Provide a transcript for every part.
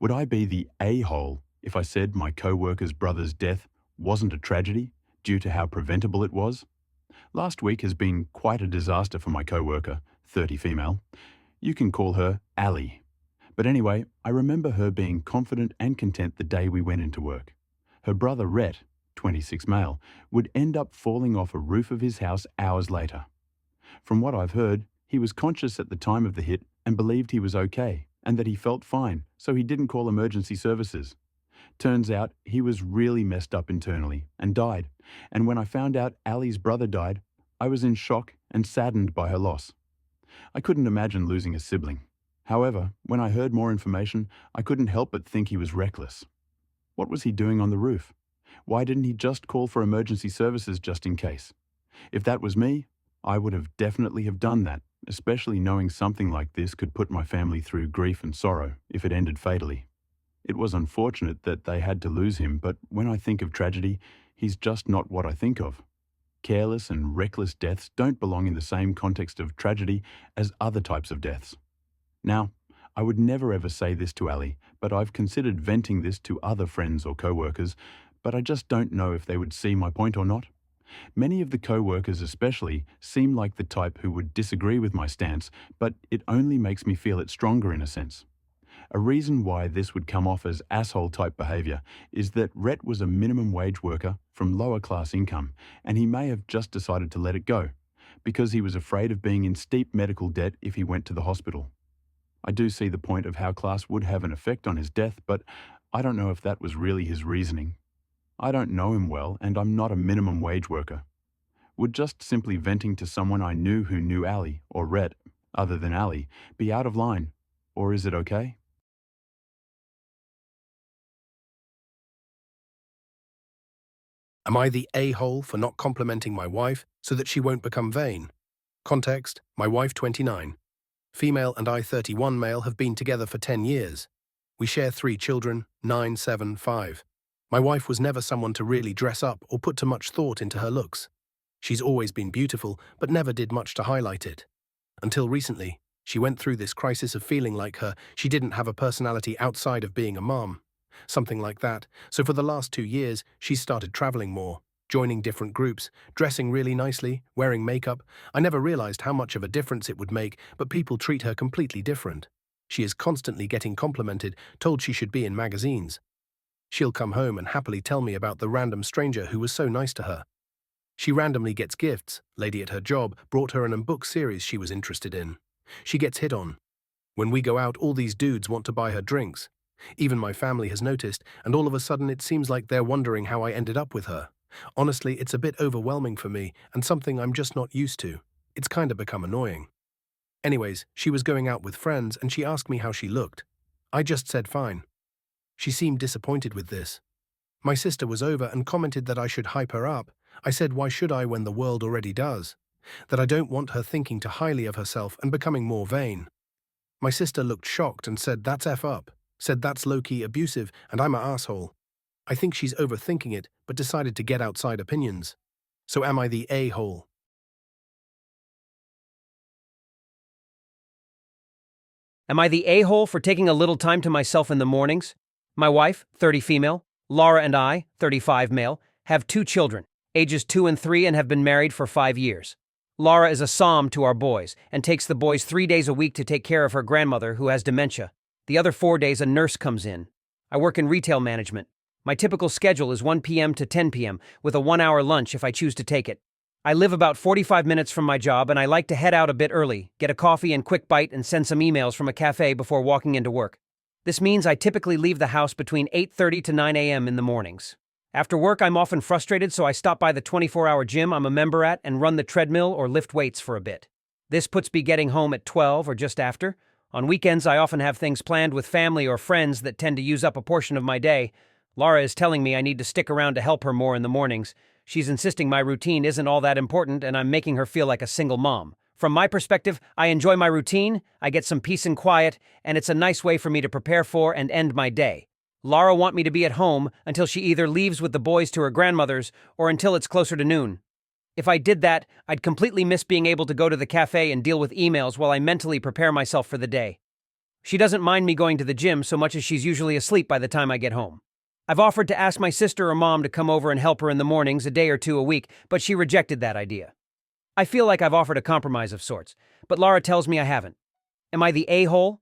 Would I be the a-hole if I said my co-worker's brother's death wasn't a tragedy due to how preventable it was? Last week has been quite a disaster for my co-worker, 30 female. You can call her Ali. But anyway, I remember her being confident and content the day we went into work. Her brother Rhett, 26 male, would end up falling off a roof of his house hours later. From what I've heard, he was conscious at the time of the hit and believed he was okay and that he felt fine, so he didn't call emergency services. Turns out he was really messed up internally and died, and when I found out Ali's brother died, I was in shock and saddened by her loss. I couldn't imagine losing a sibling. However, when I heard more information, I couldn't help but think he was reckless. What was he doing on the roof? Why didn't he just call for emergency services just in case? If that was me, I would have definitely have done that, especially knowing something like this could put my family through grief and sorrow if it ended fatally. It was unfortunate that they had to lose him, but when I think of tragedy, he's just not what I think of. Careless and reckless deaths don't belong in the same context of tragedy as other types of deaths. Now, I would never ever say this to Ali, but I've considered venting this to other friends or co-workers, but I just don't know if they would see my point or not. Many of the co-workers especially seem like the type who would disagree with my stance, but it only makes me feel it stronger in a sense. A reason why this would come off as asshole-type behavior is that Rhett was a minimum wage worker from lower class income, and he may have just decided to let it go, because he was afraid of being in steep medical debt if he went to the hospital. I do see the point of how class would have an effect on his death, but I don't know if that was really his reasoning. I don't know him well, and I'm not a minimum wage worker. Would just simply venting to someone I knew who knew Ali, or Rhett, other than Ali, be out of line, or is it okay? Am I the a-hole for not complimenting my wife so that she won't become vain? Context, my wife 29. Female and I 31 male have been together for 10 years. We share 3 children, 9, 7, 5. My wife was never someone to really dress up or put too much thought into her looks. She's always been beautiful, but never did much to highlight it. Until recently, she went through this crisis of feeling like she didn't have a personality outside of being a mom. Something like that. So for the last 2 years, she's started traveling more, joining different groups, dressing really nicely, wearing makeup. I never realized how much of a difference it would make, but people treat her completely different. She is constantly getting complimented, told she should be in magazines. She'll come home and happily tell me about the random stranger who was so nice to her. She randomly gets gifts. Lady at her job brought her an book series she was interested in. She gets hit on. When we go out, all these dudes want to buy her drinks. Even my family has noticed, and all of a sudden it seems like they're wondering how I ended up with her. Honestly, it's a bit overwhelming for me, and something I'm just not used to. It's kind of become annoying. Anyways, she was going out with friends, and she asked me how she looked. I just said fine. She seemed disappointed with this. My sister was over and commented that I should hype her up. I said why should I when the world already does? That I don't want her thinking too highly of herself and becoming more vain. My sister looked shocked and said that's F up. Said that's low-key abusive and I'm an asshole. I think she's overthinking it, but decided to get outside opinions. So am I the a-hole? Am I the a-hole for taking a little time to myself in the mornings? My wife, 30 female, Laura and I, 35 male, have 2 children, ages 2 and 3 and have been married for 5 years. Laura is a som to our boys and takes the boys 3 days a week to take care of her grandmother who has dementia. The other 4 days a nurse comes in. I work in retail management. My typical schedule is 1 p.m. to 10 p.m. with a 1-hour lunch if I choose to take it. I live about 45 minutes from my job and I like to head out a bit early, get a coffee and quick bite and send some emails from a cafe before walking into work. This means I typically leave the house between 8:30 to 9 a.m. in the mornings. After work, I'm often frustrated, so I stop by the 24-hour gym I'm a member at and run the treadmill or lift weights for a bit. This puts me getting home at 12 or just after. On weekends, I often have things planned with family or friends that tend to use up a portion of my day. Laura is telling me I need to stick around to help her more in the mornings. She's insisting my routine isn't all that important and I'm making her feel like a single mom. From my perspective, I enjoy my routine, I get some peace and quiet, and it's a nice way for me to prepare for and end my day. Laura wants me to be at home until she either leaves with the boys to her grandmother's or until it's closer to noon. If I did that, I'd completely miss being able to go to the cafe and deal with emails while I mentally prepare myself for the day. She doesn't mind me going to the gym so much as she's usually asleep by the time I get home. I've offered to ask my sister or mom to come over and help her in the mornings a day or two a week, but she rejected that idea. I feel like I've offered a compromise of sorts, but Laura tells me I haven't. Am I the a-hole?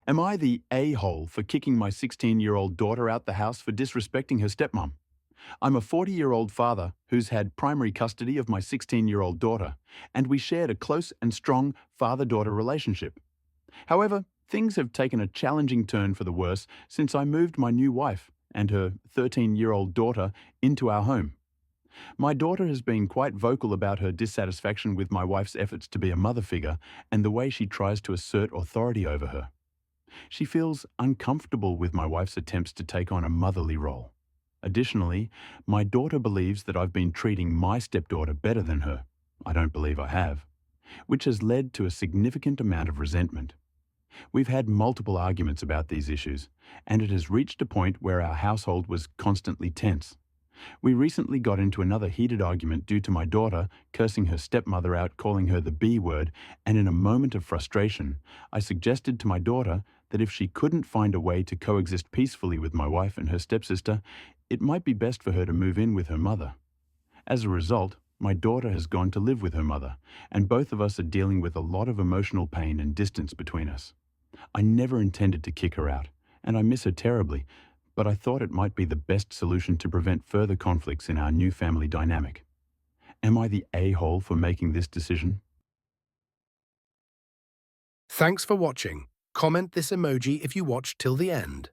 Am I the a-hole for kicking my 16-year-old daughter out the house for disrespecting her stepmom? I'm a 40-year-old father who's had primary custody of my 16-year-old daughter, and we shared a close and strong father-daughter relationship. However, things have taken a challenging turn for the worse since I moved my new wife and her 13-year-old daughter into our home. My daughter has been quite vocal about her dissatisfaction with my wife's efforts to be a mother figure and the way she tries to assert authority over her. She feels uncomfortable with my wife's attempts to take on a motherly role. Additionally, my daughter believes that I've been treating my stepdaughter better than her. I don't believe I have, which has led to a significant amount of resentment. We've had multiple arguments about these issues, and it has reached a point where our household was constantly tense. We recently got into another heated argument due to my daughter cursing her stepmother out, calling her the B word, and in a moment of frustration, I suggested to my daughter that if she couldn't find a way to coexist peacefully with my wife and her stepsister, it might be best for her to move in with her mother. As a result, my daughter has gone to live with her mother, and both of us are dealing with a lot of emotional pain and distance between us. I never intended to kick her out, and I miss her terribly, but I thought it might be the best solution to prevent further conflicts in our new family dynamic. Am I the a-hole for making this decision? Thanks for watching. Comment this emoji if you watched till the end.